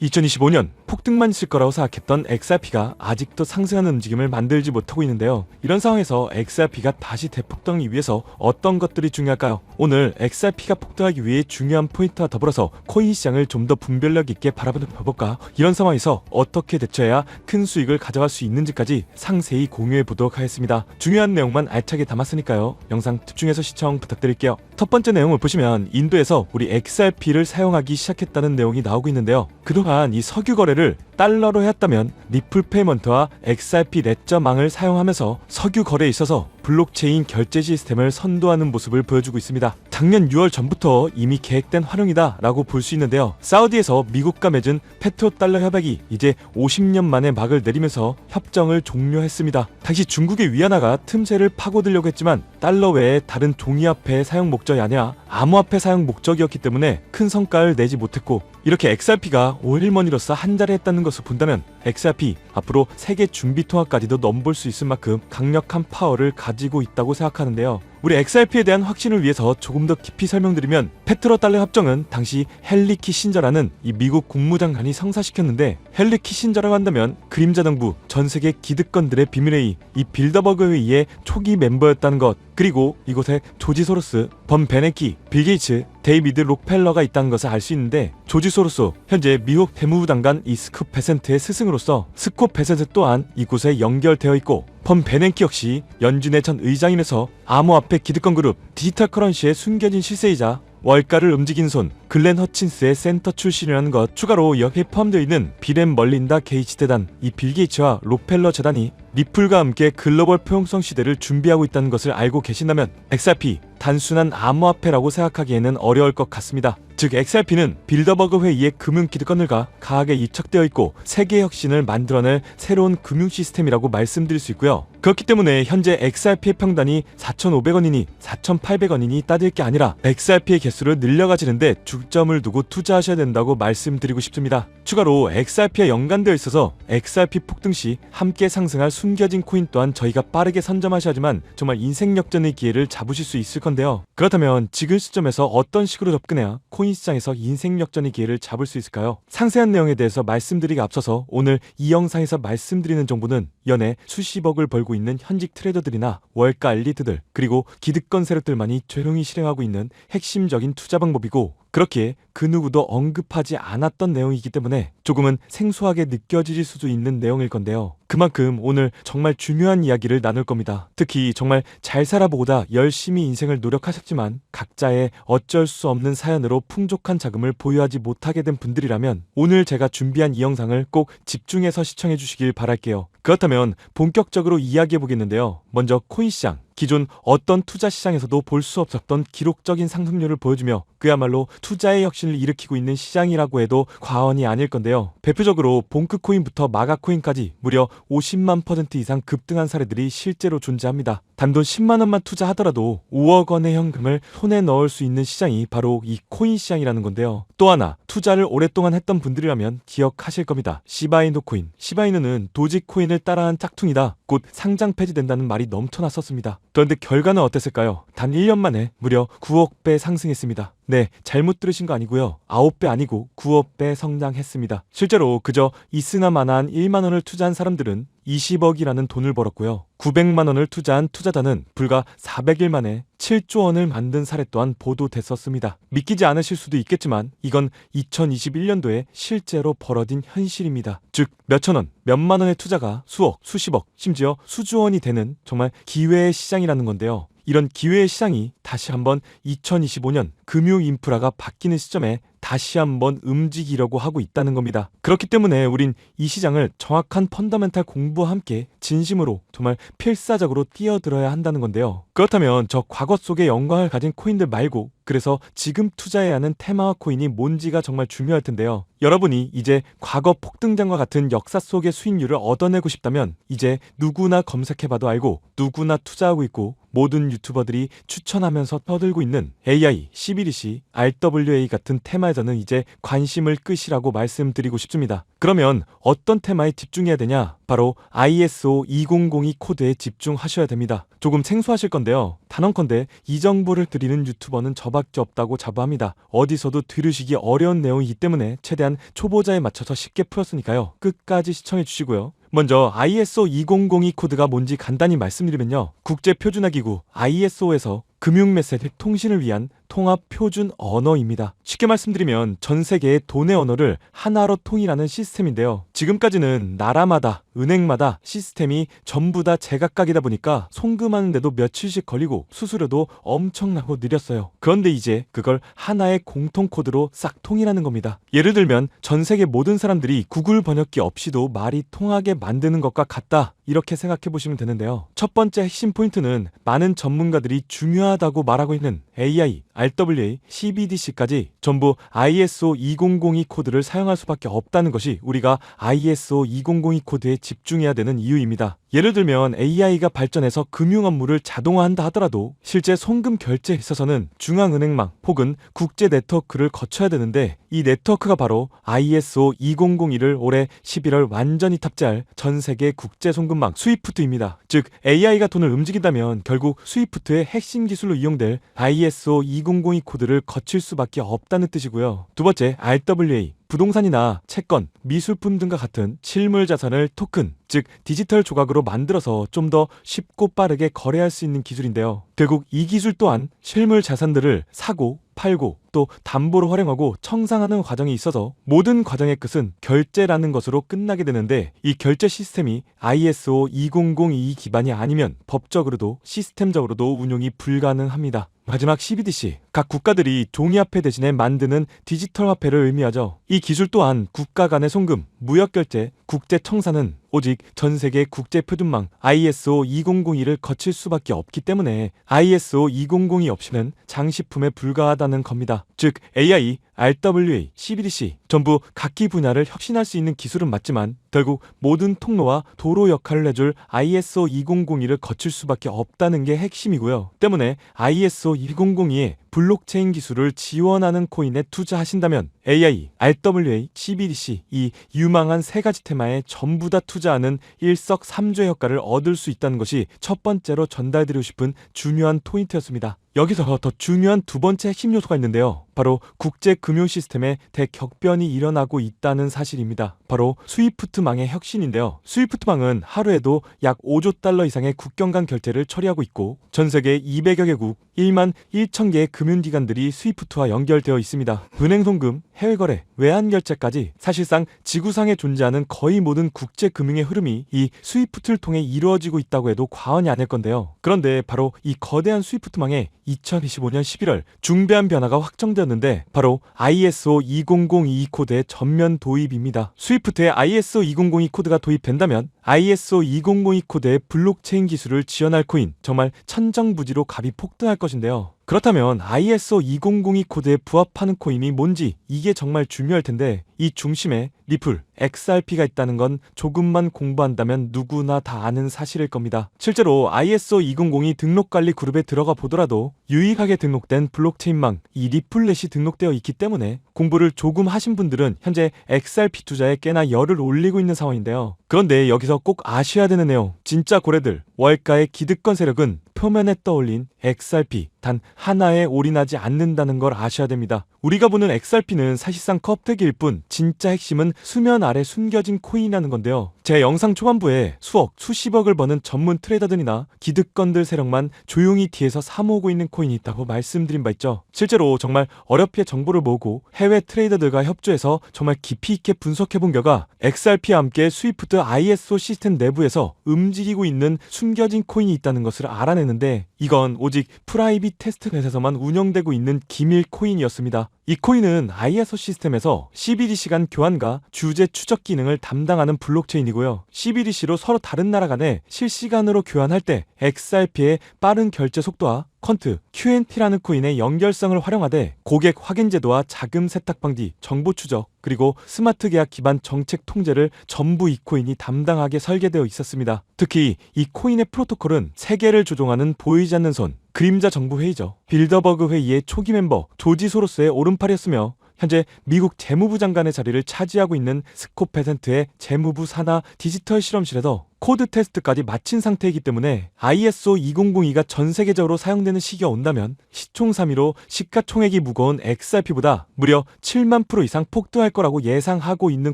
2025년 폭등만 있을 거라고 생각했던 XRP가 아직도 상승하는 움직임을 만들지 못하고 있는데요. 이런 상황에서 XRP가 다시 대폭등하기 위해서 어떤 것들이 중요할까요? 오늘 XRP가 폭등하기 위해 중요한 포인트와 더불어서 코인 시장을 좀 더 분별력 있게 바라봐볼까? 이런 상황에서 어떻게 대처해야 큰 수익을 가져갈 수 있는지까지 상세히 공유해 보도록 하겠습니다. 중요한 내용만 알차게 담았으니까요. 영상 집중해서 시청 부탁드릴게요. 첫 번째 내용을 보시면 인도에서 우리 XRP를 사용하기 시작했다는 내용이 나오고 있는데요. 그동안 이 석유 거래를 달러로 해왔다면 리플 페이먼트와 XRP ledger망을 사용하면서 석유 거래에 있어서 블록체인 결제 시스템을 선도하는 모습을 보여주고 있습니다. 작년 6월 전부터 이미 계획된 활용이다 라고 볼 수 있는데요. 사우디에서 미국과 맺은 페트로달러 협약이 이제 50년 만에 막을 내리면서 협정을 종료했습니다. 당시 중국의 위안화가 틈새를 파고들려고 했지만 달러 외에 다른 종이화폐 사용 목적이 아니라 암호화폐 사용 목적이었기 때문에 큰 성과를 내지 못했고, 이렇게 XRP가 오일머니로서 한자리 했다는 것을 본다면 XRP 앞으로 세계 준비 통화까지도 넘볼 수 있을 만큼 강력한 파워를 가지고 있다고 생각하는데요. 우리 XRP에 대한 확신을 위해서 조금 더 깊이 설명드리면, 페트로달러 협정은 당시 헨리 키신저라는 이 미국 국무장관이 성사시켰는데, 헨리 키신저라고 한다면 그림자 정부 전 세계 기득권들의 비밀회의 이 빌더버그 회의의 초기 멤버였다는 것, 그리고 이곳에 조지 소로스, 범 베네키, 빌 게이츠, 데이비드 록펠러가 있다는 것을 알 수 있는데, 조지 소로스 현재 미국 대무부 장관 이 스콧 베센트의 스승으로서 스콧 베센트 또한 이곳에 연결되어 있고, 범 베넨키 역시 연준의 전 의장이면서 암호화폐 기득권 그룹 디지털 커런시의 숨겨진 실세이자 월가를 움직이는 손 글렌 허친스의 센터 출신이라는 것, 추가로 여기에 포함되어 있는 빌 앤 멀린다 게이츠 재단, 이 빌 게이츠와 록펠러 재단이 리플과 함께 글로벌 포용성 시대를 준비하고 있다는 것을 알고 계신다면 XRP 단순한 암호화폐라고 생각하기에는 어려울 것 같습니다. 즉 XRP는 빌더버그 회의의 금융 기득권들과 강하게 이착되어 있고 세계 혁신을 만들어낼 새로운 금융 시스템이라고 말씀드릴 수 있고요. 그렇기 때문에 현재 XRP의 평단이 4,500원이니 4,800원이니 따질 게 아니라 XRP의 개수를 늘려가지는데 중점을 두고 투자하셔야 된다고 말씀드리고 싶습니다. 추가로 XRP와 연관되어 있어서 XRP 폭등 시 함께 상승할 숨겨진 코인 또한 저희가 빠르게 선점하셔야 하지만 정말 인생 역전의 기회를 잡으실 수 있을 건데요. 그렇다면 지금 시점에서 어떤 식으로 접근해야 코인 시장에서 인생 역전의 기회를 잡을 수 있을까요? 상세한 내용에 대해서 말씀드리기 앞서서 오늘 이 영상에서 말씀드리는 정보는 연에 수십억을 벌고 있는 현직 트레이더들이나 월가 엘리트들, 그리고 기득권 세력들만이 조용히 실행하고 있는 핵심적인 투자 방법이고, 그렇게 그 누구도 언급하지 않았던 내용이기 때문에 조금은 생소하게 느껴질 수도 있는 내용일 건데요. 그만큼 오늘 정말 중요한 이야기를 나눌 겁니다. 특히 정말 잘 살아보고자 열심히 인생을 노력하셨지만 각자의 어쩔 수 없는 사연으로 풍족한 자금을 보유하지 못하게 된 분들이라면 오늘 제가 준비한 이 영상을 꼭 집중해서 시청해 주시길 바랄게요. 그렇다면 본격적으로 이야기해 보겠는데요. 먼저 코인 시장, 기존 어떤 투자 시장에서도 볼 수 없었던 기록적인 상승률을 보여주며 그야말로 투자의 혁신을 일으키고 있는 시장이라고 해도 과언이 아닐 건데요. 대표적으로 봉크코인부터 마가코인까지 무려 50만 % 이상 급등한 사례들이 실제로 존재합니다. 단돈 10만원만 투자하더라도 5억 원의 현금을 손에 넣을 수 있는 시장이 바로 이 코인 시장이라는 건데요. 또 하나, 투자를 오랫동안 했던 분들이라면 기억하실 겁니다. 시바이누 코인. 시바이누는 도지코인을 따라한 짝퉁이다, 곧 상장 폐지된다는 말이 넘쳐났었습니다. 그런데 결과는 어땠을까요? 단 1년 만에 무려 9억 배 상승했습니다. 네, 잘못 들으신 거 아니고요. 9배 아니고 9억 배 성장했습니다. 실제로 그저 있으나마나한 1만 원을 투자한 사람들은 20억이라는 돈을 벌었고요. 900만 원을 투자한 투자자는 불과 400일 만에 7조 원을 만든 사례 또한 보도됐었습니다. 믿기지 않으실 수도 있겠지만 이건 2021년도에 실제로 벌어진 현실입니다. 즉 몇천 원, 몇만 원의 투자가 수억, 수십억, 심지어 수조 원이 되는 정말 기회의 시장이라는 건데요. 이런 기회의 시장이 다시 한번 2025년 금융 인프라가 바뀌는 시점에 다시 한번 움직이려고 하고 있다는 겁니다. 그렇기 때문에 우린 이 시장을 정확한 펀더멘탈 공부와 함께 진심으로 정말 필사적으로 뛰어들어야 한다는 건데요. 그렇다면 저 과거 속의 영광을 가진 코인들 말고, 그래서 지금 투자해야 하는 테마와 코인이 뭔지가 정말 중요할 텐데요. 여러분이 이제 과거 폭등장과 같은 역사 속의 수익률을 얻어내고 싶다면 이제 누구나 검색해봐도 알고 누구나 투자하고 있고 모든 유튜버들이 추천하면서 떠들고 있는 AI, CBDC, RWA 같은 테마에서 투자자는 이제 관심을 끄시라고 말씀드리고 싶습니다. 그러면 어떤 테마에 집중해야 되냐? 바로 ISO 2002 코드에 집중하셔야 됩니다. 조금 생소하실 건데요. 단언컨대 이 정보를 드리는 유튜버는 저밖에 없다고 자부합니다. 어디서도 들으시기 어려운 내용이기 때문에 최대한 초보자에 맞춰서 쉽게 풀었으니까요. 끝까지 시청해 주시고요. 먼저 ISO 2002 코드가 뭔지 간단히 말씀드리면요. 국제표준화기구 ISO에서 금융메시지 통신을 위한 통합 표준 언어입니다. 쉽게 말씀드리면 전 세계의 돈의 언어를 하나로 통일하는 시스템인데요. 지금까지는 나라마다 은행마다 시스템이 전부 다 제각각이다 보니까 송금하는데도 며칠씩 걸리고 수수료도 엄청나고 느렸어요. 그런데 이제 그걸 하나의 공통 코드로 싹 통일하는 겁니다. 예를 들면 전 세계 모든 사람들이 구글 번역기 없이도 말이 통하게 만드는 것과 같다. 이렇게 생각해 보시면 되는데요. 첫 번째 핵심 포인트는 많은 전문가들이 중요하다고 말하고 있는 AI, RWA, CBDC까지 전부 ISO 2002 코드를 사용할 수밖에 없다는 것이 우리가 ISO 2002 코드에 집중해야 되는 이유입니다. 예를 들면 AI가 발전해서 금융 업무를 자동화한다 하더라도 실제 송금 결제에 있어서는 중앙은행망 혹은 국제 네트워크를 거쳐야 되는데 이 네트워크가 바로 ISO 2001을 올해 11월 완전히 탑재할 전 세계 국제 송금망 스위프트입니다. 즉 AI가 돈을 움직인다면 결국 스위프트의 핵심 기술로 이용될 ISO 2002 코드를 거칠 수밖에 없다는 뜻이고요. 두 번째, RWA. 부동산이나 채권, 미술품 등과 같은 실물 자산을 토큰, 즉 디지털 조각으로 만들어서 좀 더 쉽고 빠르게 거래할 수 있는 기술인데요. 결국 이 기술 또한 실물 자산들을 사고, 팔고 또 담보로 활용하고 청산하는 과정이 있어서 모든 과정의 끝은 결제라는 것으로 끝나게 되는데 이 결제 시스템이 ISO 2002 기반이 아니면 법적으로도 시스템적으로도 운용이 불가능합니다. 마지막 CBDC, 각 국가들이 종이화폐 대신에 만드는 디지털 화폐를 의미하죠. 이 기술 또한 국가 간의 송금, 무역결제, 국제청산은 오직 전 세계 국제표준망 ISO 2002를 거칠 수밖에 없기 때문에 ISO 2002 없이는 장식품에 불과하다는 겁니다. 즉 AI, RWA, CBDC 전부 각기 분야를 혁신할 수 있는 기술은 맞지만 결국 모든 통로와 도로 역할을 해줄 ISO 2002를 거칠 수밖에 없다는 게 핵심이고요. 때문에 ISO 2002에 블록체인 기술을 지원하는 코인에 투자하신다면 AI, RWA, CBDC 이 유망한 세 가지 테마에 전부 다 투자하는 일석삼조의 효과를 얻을 수 있다는 것이 첫 번째로 전달드리고 싶은 중요한 포인트였습니다. 여기서 더 중요한 두 번째 핵심 요소가 있는데요. 바로 국제 금융 시스템에 대격변이 일어나고 있다는 사실입니다. 바로 스위프트망의 혁신인데요. 스위프트망은 하루에도 약 5조 달러 이상의 국경 간 결제를 처리하고 있고 전 세계 200여 개국 1만 1천 개의 금융기관들이 스위프트와 연결되어 있습니다. 은행 송금, 해외 거래, 외환 결제까지 사실상 지구상에 존재하는 거의 모든 국제 금융의 흐름이 이 스위프트를 통해 이루어지고 있다고 해도 과언이 아닐 건데요. 그런데 바로 이 거대한 스위프트망에 2025년 11월 중대한 변화가 확정되었는데 바로 ISO 2002 코드의 전면 도입입니다. 스위프트에 ISO 2002 코드가 도입된다면 ISO 2002 코드의 블록체인 기술을 지원할 코인 정말 천정부지로 값이 폭등할 것인데요. 그렇다면 ISO 2002 코드에 부합하는 코인이 뭔지 이게 정말 중요할 텐데 이 중심에 리플, XRP가 있다는 건 조금만 공부한다면 누구나 다 아는 사실일 겁니다. 실제로 ISO 2002 등록관리 그룹에 들어가 보더라도 유일하게 등록된 블록체인망 이 리플렛이 등록되어 있기 때문에 공부를 조금 하신 분들은 현재 XRP 투자에 꽤나 열을 올리고 있는 상황인데요. 그런데 여기서 꼭 아셔야 되는 내용, 진짜 고래들, 월가의 기득권 세력은 표면에 떠올린 XRP 단 하나에 올인하지 않는다는 걸 아셔야 됩니다. 우리가 보는 XRP는 사실상 껍데기일 뿐 진짜 핵심은 수면 아래 숨겨진 코인이라는 건데요. 제 영상 초반부에 수억, 수십억을 버는 전문 트레이더들이나 기득권들 세력만 조용히 뒤에서 사모으고 있는 코인이 있다고 말씀드린 바 있죠. 실제로 정말 어렵게 정보를 모으고 해외 트레이더들과 협조해서 정말 깊이 있게 분석해본 결과 XRP와 함께 스위프트 ISO 시스템 내부에서 움직이고 있는 숨겨진 코인이 있다는 것을 알아내는데 이건 오직 프라이빗 테스트넷에서만 운영되고 있는 기밀 코인이었습니다. 이 코인은 ISO 시스템에서 CBDC 간 교환과 주제 추적 기능을 담당하는 블록체인이고요. CBDC로 서로 다른 나라 간에 실시간으로 교환할 때 XRP의 빠른 결제 속도와 퀀트, QNT라는 코인의 연결성을 활용하되 고객 확인 제도와 자금 세탁 방지, 정보 추적, 그리고 스마트 계약 기반 정책 통제를 전부 이 코인이 담당하게 설계되어 있었습니다. 특히 이 코인의 프로토콜은 세계를 조종하는 보이지 않는 손, 그림자 정부 회의죠. 빌더버그 회의의 초기 멤버 조지 소로스의 오른팔이었으며 현재 미국 재무부 장관의 자리를 차지하고 있는 스콧 베센트의 재무부 산하 디지털 실험실에서 코드 테스트까지 마친 상태이기 때문에 ISO 2002가 전 세계적으로 사용되는 시기가 온다면 시총 3위로 시가총액이 무거운 XRP보다 무려 7만 프로 이상 폭등할 거라고 예상하고 있는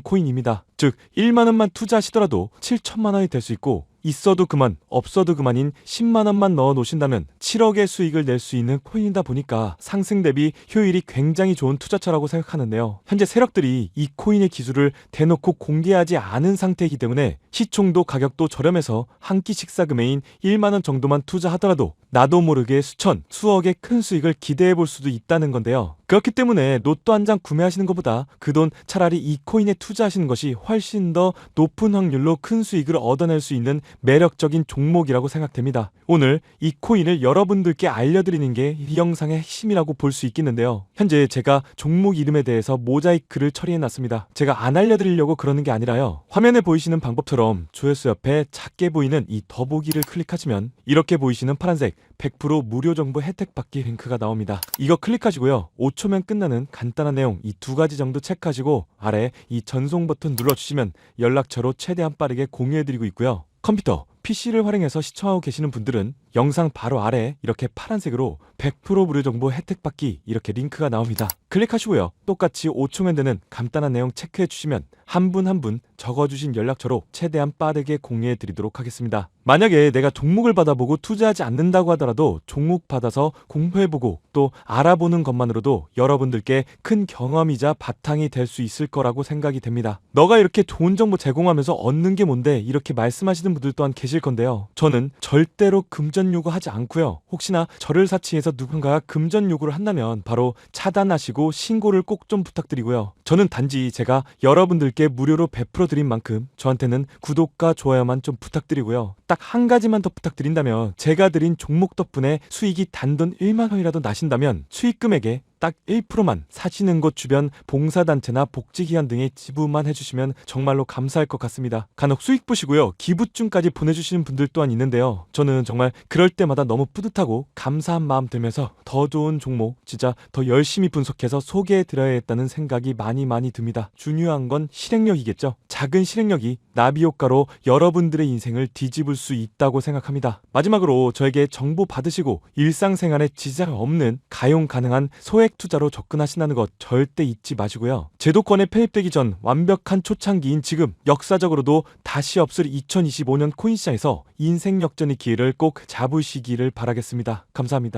코인입니다. 즉 1만 원만 투자하시더라도 7천만 원이 될 수 있고, 있어도 그만 없어도 그만인 10만 원만 넣어 놓으신다면 7억의 수익을 낼 수 있는 코인이다 보니까 상승 대비 효율이 굉장히 좋은 투자처라고 생각하는데요. 현재 세력들이 이 코인의 기술을 대놓고 공개하지 않은 상태이기 때문에 시총도 가격도 저렴해서 한 끼 식사 금액인 1만 원 정도만 투자하더라도 나도 모르게 수천, 수억의 큰 수익을 기대해 볼 수도 있다는 건데요. 그렇기 때문에 로또 한 장 구매하시는 것보다 그 돈 차라리 이 코인에 투자하시는 것이 훨씬 더 높은 확률로 큰 수익을 얻어낼 수 있는 매력적인 종목이라고 생각됩니다. 오늘 이 코인을 여러분들께 알려드리는 게 이 영상의 핵심이라고 볼 수 있겠는데요. 현재 제가 종목 이름에 대해서 모자이크를 처리해놨습니다. 제가 안 알려드리려고 그러는 게 아니라요. 화면에 보이시는 방법처럼 조회수 옆에 작게 보이는 이 더보기를 클릭하시면 이렇게 보이시는 파란색 100% 무료 정보 혜택 받기 링크가 나옵니다. 이거 클릭하시고요. 5초면 끝나는 간단한 내용 이 두 가지 정도 체크하시고 아래 이 전송 버튼 눌러주시면 연락처로 최대한 빠르게 공유해드리고 있고요. 컴퓨터, PC를 활용해서 시청하고 계시는 분들은 영상 바로 아래 이렇게 파란색으로 100% 무료 정보 혜택 받기 이렇게 링크가 나옵니다. 클릭하시고요. 똑같이 5초면 되는 간단한 내용 체크해 주시면 한 분 한 분 적어주신 연락처로 최대한 빠르게 공유해 드리도록 하겠습니다. 만약에 내가 종목을 받아보고 투자하지 않는다고 하더라도 종목 받아서 공부해보고 또 알아보는 것만으로도 여러분들께 큰 경험이자 바탕이 될 수 있을 거라고 생각이 됩니다. 너가 이렇게 좋은 정보 제공하면서 얻는 게 뭔데 이렇게 말씀하시는 분들 또한 계실 건데요. 저는 절대로 금전 요구하지 않고요. 혹시나 저를 사칭해서 누군가가 금전 요구를 한다면 바로 차단하시고 신고를 꼭 좀 부탁드리고요. 저는 단지 제가 여러분들께 무료로 베풀어 드린 만큼 저한테는 구독과 좋아요만 좀 부탁드리고요. 딱 한 가지만 더 부탁드린다면 제가 드린 종목 덕분에 수익이 단돈 1만 원이라도 나신다면 수익 금액에 딱 1%만 사시는 곳 주변 봉사단체나 복지기관 등에 지불만 해주시면 정말로 감사할 것 같습니다. 간혹 수익 보시고요. 기부증까지 보내주시는 분들 또한 있는데요. 저는 정말 그럴 때마다 너무 뿌듯하고 감사한 마음 들면서 더 좋은 종목 진짜 더 열심히 분석해서 소개해드려야겠다는 생각이 많이 듭니다. 중요한 건 실행력이겠죠. 작은 실행력이 나비 효과로 여러분들의 인생을 뒤집을 수 있다고 생각합니다. 마지막으로 저에게 정보 받으시고 일상생활에 지장 없는 가용 가능한 소액 투자로 접근하신다는 것 절대 잊지 마시고요. 제도권에 편입되기 전 완벽한 초창기인 지금 역사적으로도 다시 없을 2025년 코인 시장에서 인생 역전의 기회를 꼭 잡으시기를 바라겠습니다. 감사합니다.